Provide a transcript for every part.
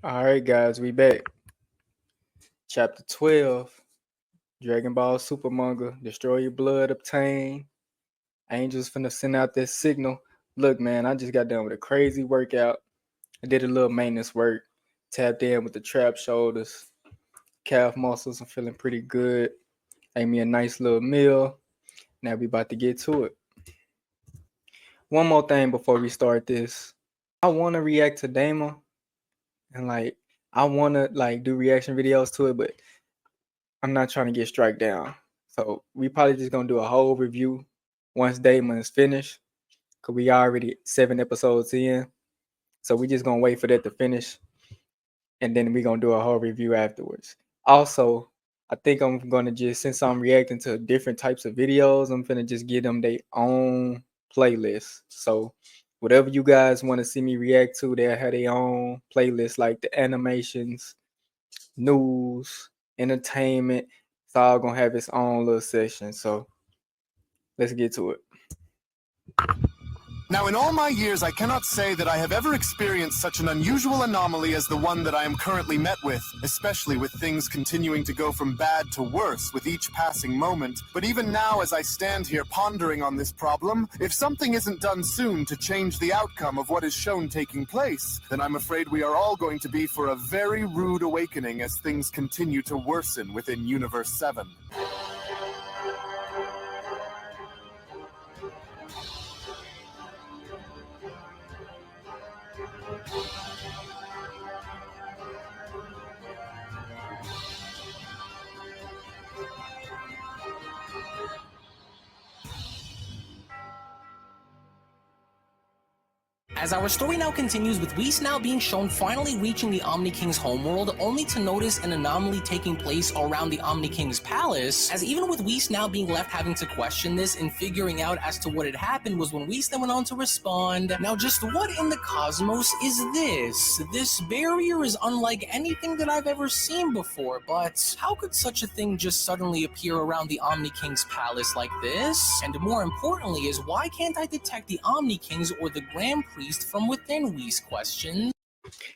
All right, guys, we back. Chapter 12, Dragon Ball Super Manga, Destroy Your Blood, Obtain. Angels finna send out this signal. Look, man, I just got done with a crazy workout. I did a little maintenance work, tapped in with the trap shoulders, calf muscles. I'm feeling pretty good. Ate me a nice little meal. Now we about to get to it. One more thing before we start this. I want to react to Dama and I want to do reaction videos to it, but I'm not trying to get strike down. So we probably just gonna do a whole review once Damon is finished. Cause we already 7 episodes in. So we just gonna wait for that to finish. And then we gonna do a whole review afterwards. Also, I think I'm gonna just, since I'm reacting to different types of videos, I'm gonna just give them their own playlist. So whatever you guys want to see me react to, they'll have their own playlist, like the animations, news, entertainment. It's all gonna have its own little section. So let's get to it. Now, in all my years, I cannot say that I have ever experienced such an unusual anomaly as the one that I am currently met with, especially with things continuing to go from bad to worse with each passing moment. But even now, as I stand here pondering on this problem, if something isn't done soon to change the outcome of what is shown taking place, then I'm afraid we are all going to be for a very rude awakening as things continue to worsen within Universe 7. As our story now continues with Whis now being shown finally reaching the Omni King's homeworld, only to notice an anomaly taking place around the Omni King's palace, as even with Whis now being left having to question this and figuring out as to what had happened was when Whis then went on to respond, "Now just what in the cosmos is this? This barrier is unlike anything that I've ever seen before, but how could such a thing just suddenly appear around the Omni King's palace like this? And more importantly is, why can't I detect the Omni Kings or the Grand Priest from within?" Whis questions.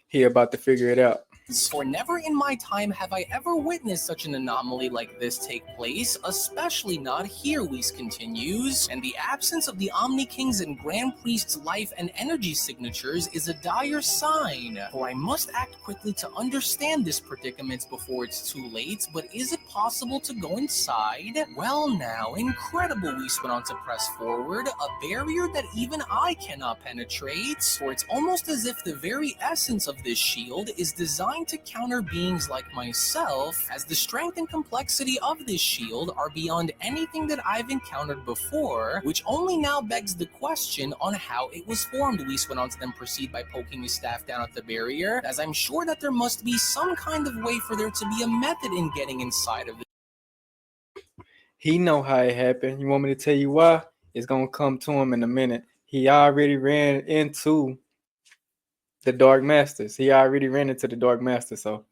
He about to figure it out. For never in my time have I ever witnessed such an anomaly like this take place, especially not here, Whis continues, and the absence of the Omni King's and Grand Priest's life and energy signatures is a dire sign, for I must act quickly to understand this predicament before it's too late. But is it possible to go inside? Well now, incredible, Whis went on to press forward, a barrier that even I cannot penetrate, for it's almost as if the very essence of this shield is designed to counter beings like myself, as the strength and complexity of this shield are beyond anything that I've encountered before, which only now begs the question on how it was formed. Whis went on to then proceed by poking his staff down at the barrier, as I'm sure that there must be some kind of way for there to be a method in getting inside of it. He know how it happened. You want me to tell you why? It's gonna come to him in a minute. He already ran into the Dark Masters. He already ran into the Dark Masters, so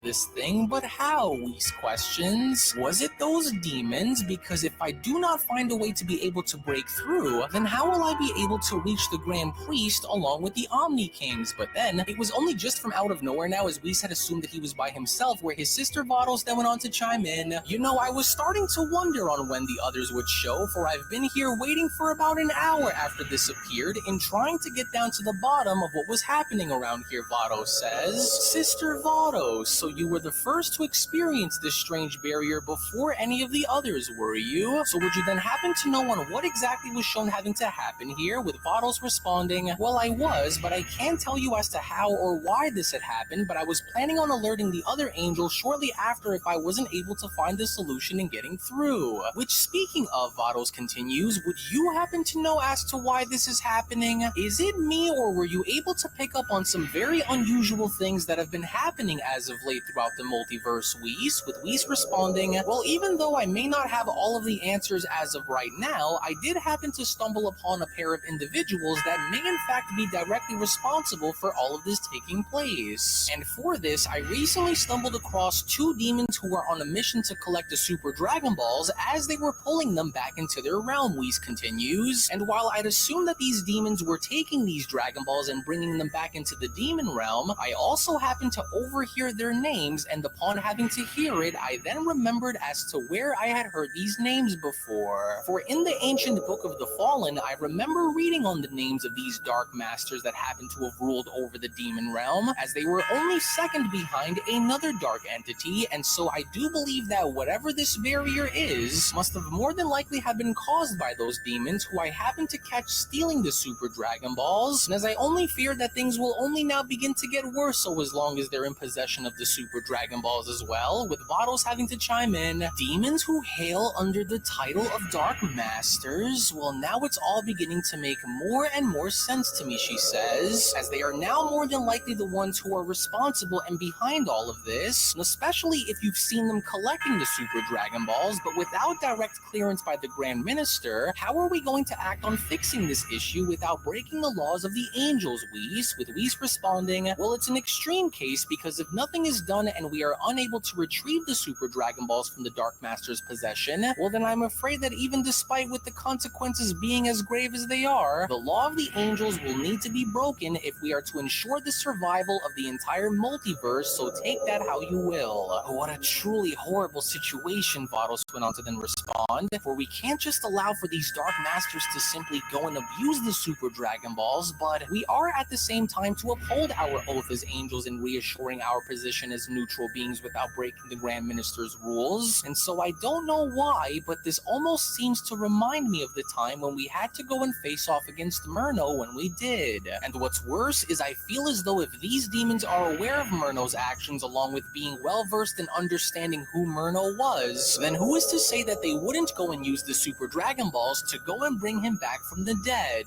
This thing, but how? Whis questions. Was it those demons? Because if I do not find a way to be able to break through, then how will I be able to reach the Grand Priest along with the Omni Kings? But then, it was only just from out of nowhere now, as Whis had assumed that he was by himself, where his sister Vados then went on to chime in. "You know, I was starting to wonder on when the others would show, for I've been here waiting for about an hour after this appeared, and trying to get down to the bottom of what was happening around here," Vados says. "Sister Vados, so you were the first to experience this strange barrier before any of the others, were you? So would you then happen to know on what exactly was shown having to happen here?" With Vados responding, "Well, I was, but I can't tell you as to how or why this had happened, but I was planning on alerting the other angels shortly after if I wasn't able to find the solution in getting through." Which, speaking of, Vados continues, "Would you happen to know as to why this is happening? Is it me, or were you able to pick up on some very unusual things that have been happening as of late throughout the multiverse, Whis, with Whis responding, well, even though I may not have all of the answers as of right now, I did happen to stumble upon a pair of individuals that may in fact be directly responsible for all of this taking place. And for this, I recently stumbled across two demons who were on a mission to collect the Super Dragon Balls as they were pulling them back into their realm, Whis continues. And while I'd assume that these demons were taking these Dragon Balls and bringing them back into the demon realm, I also happened to overhear their names, and upon having to hear it, I then remembered as to where I had heard these names before. For in the ancient Book of the Fallen, I remember reading on the names of these Dark Masters that happened to have ruled over the demon realm, as they were only second behind another dark entity, and so I do believe that whatever this barrier is must have more than likely have been caused by those demons who I happened to catch stealing the Super Dragon Balls, and as I only fear that things will only now begin to get worse so as long as they're in possession of the Super Dragon Balls as well, with Vados having to chime in, demons who hail under the title of Dark Masters, well, now it's all beginning to make more and more sense to me, she says, as they are now more than likely the ones who are responsible and behind all of this, and especially if you've seen them collecting the Super Dragon Balls, but without direct clearance by the Grand Minister, how are we going to act on fixing this issue without breaking the laws of the angels, Whis? With Whis responding, well, it's an extreme case because if nothing is done and we are unable to retrieve the Super Dragon Balls from the Dark Master's possession, well then I'm afraid that even despite with the consequences being as grave as they are, the law of the angels will need to be broken if we are to ensure the survival of the entire multiverse, so take that how you will. What a truly horrible situation, Vados went on to then respond, for we can't just allow for these Dark Masters to simply go and abuse the Super Dragon Balls, but we are at the same time to uphold our oath as angels in reassuring our position as neutral beings without breaking the Grand Minister's rules. And so I don't know why, but this almost seems to remind me of the time when we had to go and face off against Murno when we did. And what's worse is I feel as though if these demons are aware of Murno's actions along with being well versed in understanding who Murno was, then who is to say that they wouldn't go and use the Super Dragon Balls to go and bring him back from the dead?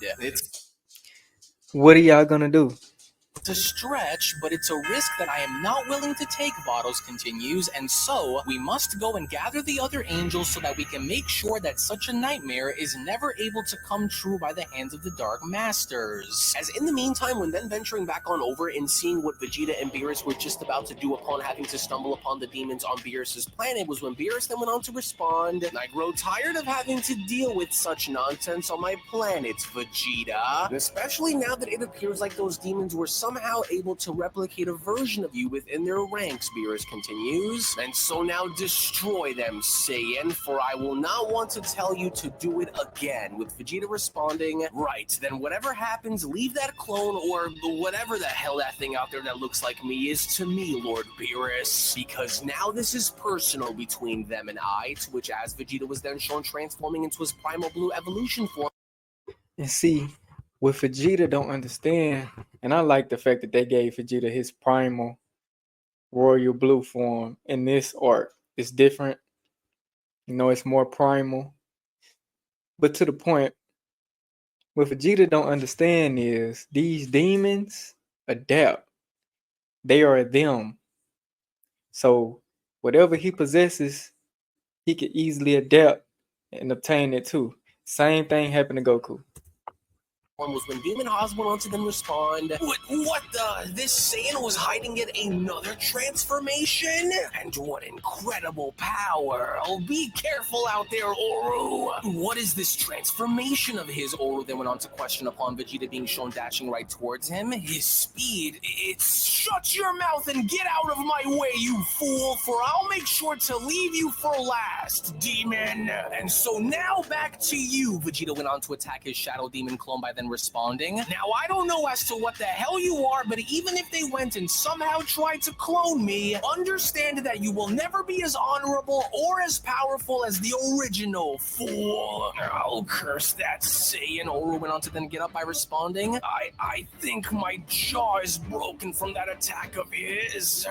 What are y'all gonna do? It's a stretch, but it's a risk that I am not willing to take, Vados continues, and so we must go and gather the other angels so that we can make sure that such a nightmare is never able to come true by the hands of the Dark Masters. As in the meantime, when then venturing back on over and seeing what Vegeta and Beerus were just about to do upon having to stumble upon the demons on Beerus's planet was when Beerus then went on to respond, I grow tired of having to deal with such nonsense on my planet, Vegeta, especially now that it appears like those demons were somehow able to replicate a version of you within their ranks, Beerus continues. And so now destroy them, Saiyan, for I will not want to tell you to do it again. With Vegeta responding, right, then whatever happens, leave that clone or whatever the hell that thing out there that looks like me is to me, Lord Beerus, because now this is personal between them and I, to which as Vegeta was then shown transforming into his primal blue evolution form. And see, what Vegeta don't understand, and I like the fact that they gave Vegeta his primal royal blue form in this arc. It's different. You know, it's more primal. But to the point, what Vegeta don't understand is these demons adapt. They are them. So whatever he possesses, he can easily adapt and obtain it too. Same thing happened to Goku. Was when Doom and Haas went on to then respond, what the? This Saiyan was hiding yet another transformation? And what incredible power. Oh, be careful out there, Oru. What is this transformation of his? Oru then went on to question upon Vegeta being shown dashing right towards him. His speed, it's shut your mouth and get out of my way, you fool, for I'll make sure to leave you for last, demon. And so now back to you, Vegeta went on to attack his shadow demon clone by then responding. Now, I don't know as to what the hell you are, but even if they went and somehow tried to clone me, understand that you will never be as honorable or as powerful as the original, fool. I'll curse that Saiyan. Oru went on to then get up by responding, I think my jaw is broken from that attack of his,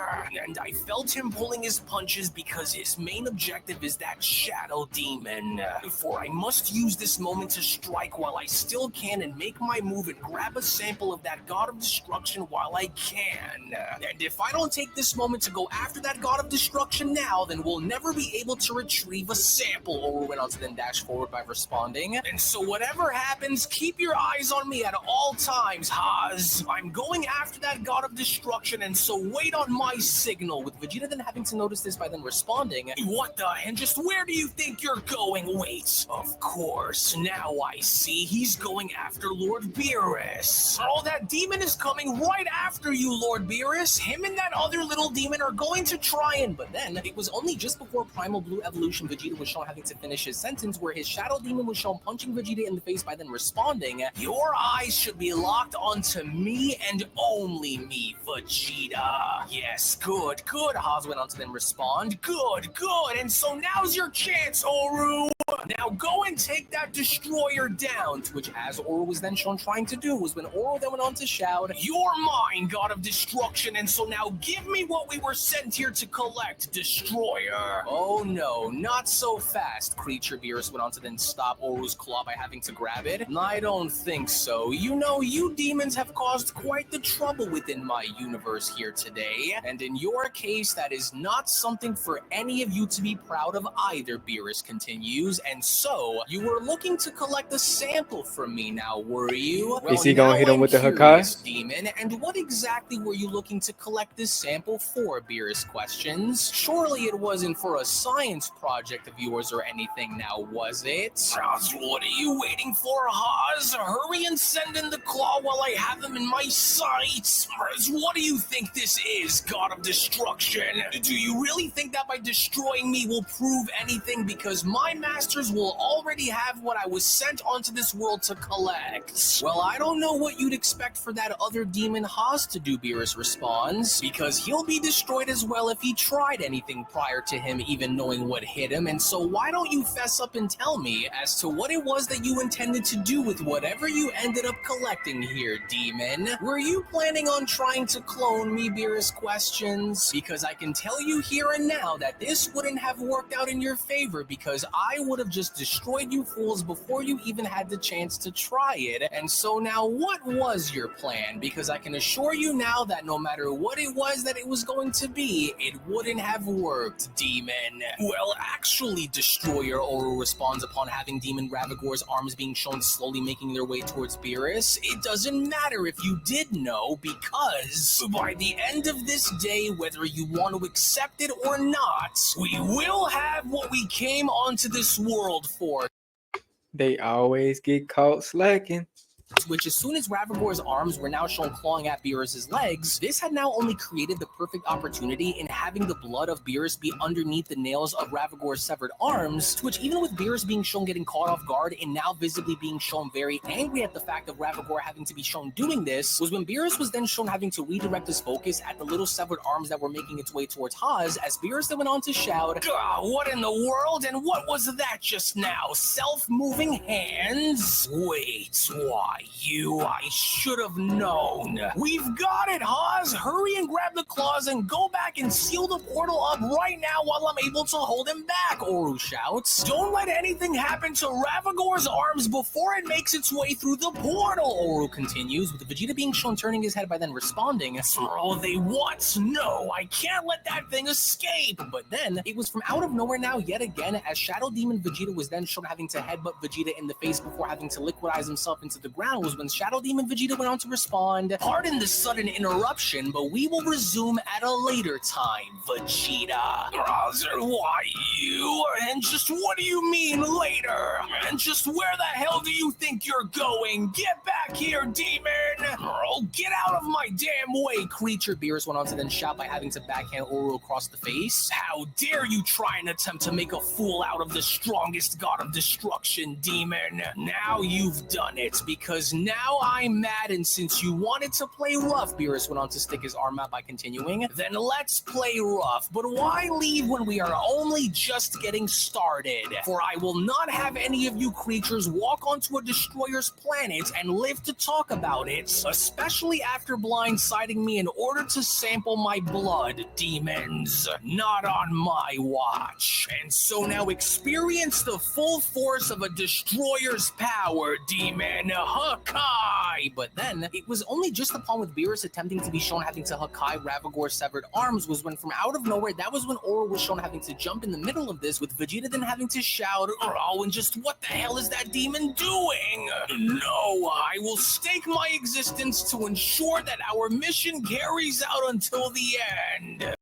and I felt him pulling his punches because his main objective is that shadow demon. For I must use this moment to strike while I still can and make my move and grab a sample of that God of Destruction while I can. And if I don't take this moment to go after that God of Destruction now, then we'll never be able to retrieve a sample. Oru went on to then dash forward by responding. And so whatever happens, keep your eyes on me at all times, Haz. I'm going after that God of Destruction, and so wait on my signal. With Vegeta then having to notice this by then responding, what the? And just where do you think you're going? Wait, of course, now I see he's going after Lord Beerus. Oh, that demon is coming right after you, Lord Beerus. Him and that other little demon are going to try and, but then it was only just before Primal Blue Evolution Vegeta was shown having to finish his sentence where his Shadow Demon was shown punching Vegeta in the face by then responding, your eyes should be locked onto me and only me, Vegeta. Yes, good. Haz went on to then respond. Good. And so now's your chance, Oru. Now go and take that destroyer down, to which as Oru was then shown trying to do was when Oru then went on to shout, you're mine, God of Destruction, and so now give me what we were sent here to collect, Destroyer. Oh no, not so fast, Creature Beerus went on to then stop Oru's claw by having to grab it. I don't think so. You know, you demons have caused quite the trouble within my universe here today, and in your case, that is not something for any of you to be proud of either, Beerus continues, and so you were looking to collect a sample from me now, were you? Well, is he gonna hit him with the Hakai? Demon, and what exactly were you looking to collect this sample for, Beerus questions? Surely it wasn't for a science project of yours or anything now, was it? What are you waiting for, Haz? Hurry and send in the claw while I have him in my sights. What do you think this is, God of Destruction? Do you really think that by destroying me will prove anything? Because my masters will already have what I was sent onto this world to collect. Well, I don't know what you'd expect for that other demon Haz to do, Beerus responds, because he'll be destroyed as well if he tried anything prior to him even knowing what hit him, and so why don't you fess up and tell me as to what it was that you intended to do with whatever you ended up collecting here, demon? Were you planning on trying to clone me, Beerus questions? Because I can tell you here and now that this wouldn't have worked out in your favor, because I would have just destroyed you fools before you even had the chance to try it. And so now what was your plan? Because I can assure you now that no matter what it was that it was going to be, it wouldn't have worked, demon. Well, actually, Destroyer, Oru responds upon having Demon Ravagor's arms being shown slowly making their way towards Beerus. It doesn't matter if you did know, because by the end of this day, whether you want to accept it or not, we will have what we came onto this world for. They always get caught slacking. Which, as soon as Ravagor's arms were now shown clawing at Beerus' legs, this had now only created the perfect opportunity in having the blood of Beerus be underneath the nails of Ravagor's severed arms, to which even with Beerus being shown getting caught off guard and now visibly being shown very angry at the fact of Ravagor having to be shown doing this, was when Beerus was then shown having to redirect his focus at the little severed arms that were making its way towards Haz, as Beerus then went on to shout, what in the world, and what was that just now? Self-moving hands? Wait, why? I should have known. We've got it, Haz. Hurry and grab the claws and go back and seal the portal up right now while I'm able to hold him back, Oru shouts. Don't let anything happen to Ravagor's arms before it makes its way through the portal, Oru continues, with Vegeta being shown turning his head by then responding, oh, they what? No, I can't let that thing escape. But then, it was from out of nowhere now yet again, as Shadow Demon Vegeta was then shown having to headbutt Vegeta in the face before having to liquidize himself into the ground, was when Shadow Demon Vegeta went on to respond, pardon the sudden interruption, but we will resume at a later time, Vegeta. Why you? And just what do you mean later? And just where the hell do you think you're going? Get back here, demon! Oh, get out of my damn way, Creature Beerus went on to then shout by having to backhand Oru across the face. How dare you try and attempt to make a fool out of the strongest God of Destruction, demon? Now you've done it, because now I'm mad, and since you wanted to play rough, Beerus went on to stick his arm out by continuing, then let's play rough. But why leave when we are only just getting started? For I will not have any of you creatures walk onto a destroyer's planet and live to talk about it, especially after blindsiding me in order to sample my blood, demons. Not on my watch. And so now experience the full force of a destroyer's power, demon. Hakai! But then, it was only just upon with Beerus attempting to be shown having to Hakai Ravagor's severed arms was when from out of nowhere, that was when Oro was shown having to jump in the middle of this, with Vegeta then having to shout, "Oh, and just what the hell is that demon doing? No, I will stake my existence to ensure that our mission carries out until the end."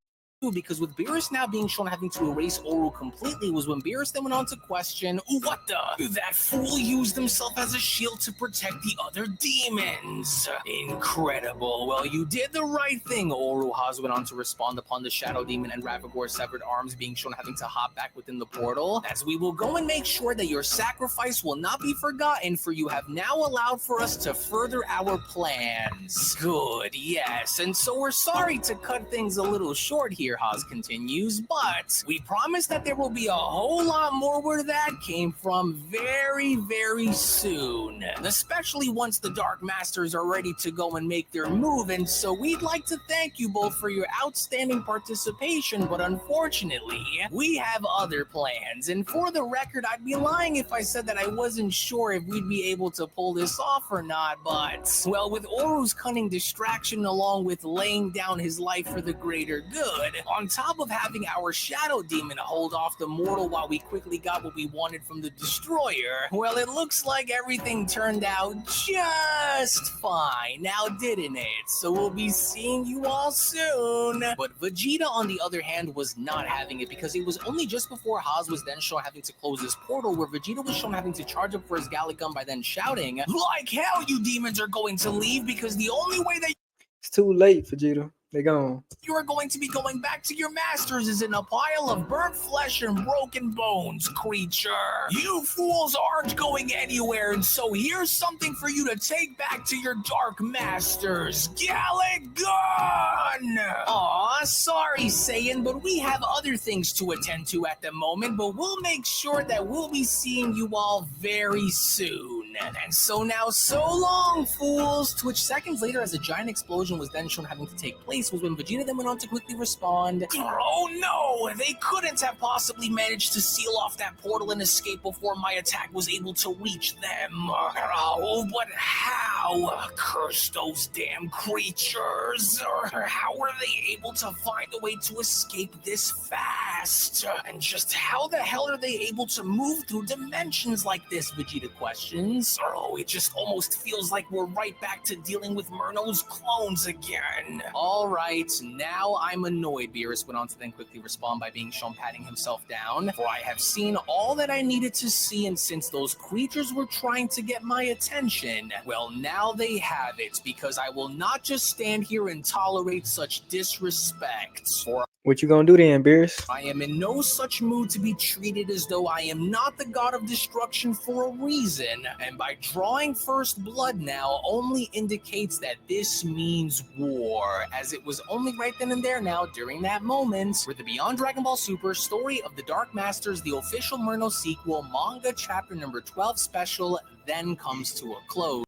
Because with Beerus now being shown having to erase Oru completely was when Beerus then went on to question, "What the? That fool used himself as a shield to protect the other demons. Incredible. Well, you did the right thing," Oru Haz went on to respond upon the Shadow Demon and Ravagor's severed arms being shown having to hop back within the portal, "as we will go and make sure that your sacrifice will not be forgotten, for you have now allowed for us to further our plans." Good, yes. And so we're sorry to cut things a little short here, Haz continues, but we promise that there will be a whole lot more where that came from very, very soon. Especially once the Dark Masters are ready to go and make their move, and so we'd like to thank you both for your outstanding participation, but unfortunately, we have other plans. And for the record, I'd be lying if I said that I wasn't sure if we'd be able to pull this off or not, but, well, with Oru's cunning distraction along with laying down his life for the greater good, on top of having our Shadow Demon hold off the mortal while we quickly got what we wanted from the Destroyer, well, it looks like everything turned out just fine, now didn't it? So we'll be seeing you all soon. But Vegeta, on the other hand, was not having it, because it was only just before Haz was then shown having to close his portal where Vegeta was shown having to charge up for his Gallic Gun by then shouting, "Like hell you demons are going to leave, because the only way that It's too late, Vegeta. They gone. you are going to be going back to your masters is in a pile of burnt flesh and broken bones, creature. You fools aren't going anywhere, and so here's something for you to take back to your Dark Masters. Gallic Gun!" Aw, sorry, Saiyan, but we have other things to attend to at the moment, but we'll make sure that we'll be seeing you all very soon. And so now, so long, fools! To which seconds later, as a giant explosion was then shown having to take place, was when Vegeta then went on to quickly respond, "Oh no, they couldn't have possibly managed to seal off that portal and escape before my attack was able to reach them. Oh, but how? Curse those damn creatures! How were they able to find a way to escape this fast? And just how the hell are they able to move through dimensions like this?" Vegeta questions. Oh, it just almost feels like we're right back to dealing with Murno's clones again. All right, now I'm annoyed, Beerus went on to then quickly respond by being shown patting himself down, "for I have seen all that I needed to see, and since those creatures were trying to get my attention, well, now they have it, because I will not just stand here and tolerate such disrespect. For What you gonna do then, Beerus? I am in no such mood to be treated as though I am not the god of destruction for a reason, and by drawing first blood now only indicates that this means war, as it was only right then and there now during that moment where the Beyond Dragon Ball Super Story of the Dark Masters, the official Murno sequel, manga chapter number 12 special, then comes to a close.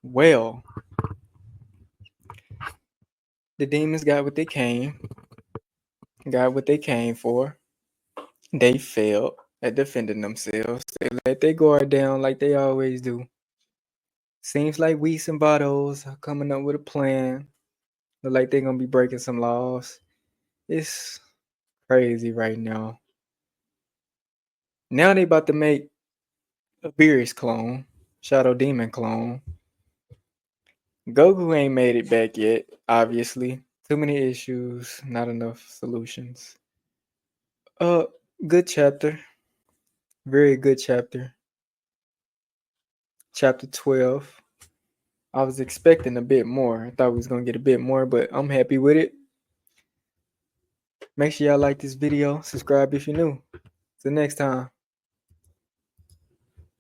Well, the demons got what they got what they came for. They failed at defending themselves. They let their guard down like they always do. Seems like Whis and Vados are coming up with a plan. Look like they're gonna be breaking some laws. It's crazy right now. Now they about to make a Beerus clone, Shadow Demon clone. Goku ain't made it back yet, obviously. Too many issues, not enough solutions. Good chapter. Very good chapter. Chapter 12. I was expecting a bit more. I thought we was going to get a bit more, but I'm happy with it. Make sure y'all like this video. Subscribe if you're new. Till next time.